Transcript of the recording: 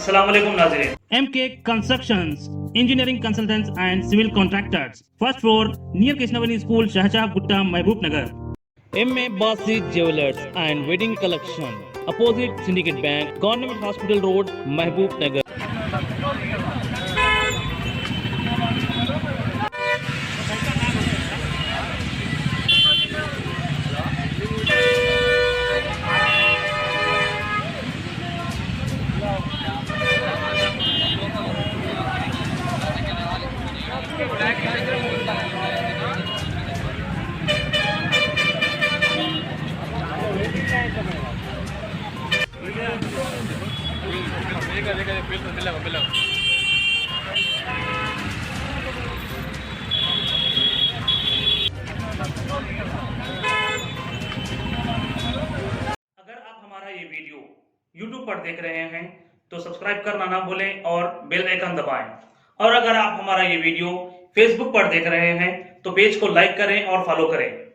अस्सलाम वालेकुम नाज़रीन। MK Constructions, Engineering Consultants and Civil Contractors. First floor near Krishnavani School, Shahjah Gutta, Mahbub Nagar. MA Basit Jewelers and Wedding Collection. Opposite Syndicate Bank, Government Hospital Road, Mahbub Nagar. अगर आप हमारा ये video YouTube पर देख रहे हैं तो subscribe करना ना भूलें और बेल आइकन दबाएं। और अगर आप हमारा ये वीडियो Facebook पर देख रहे हैं तो पेज को लाइक करें और फॉलो करें।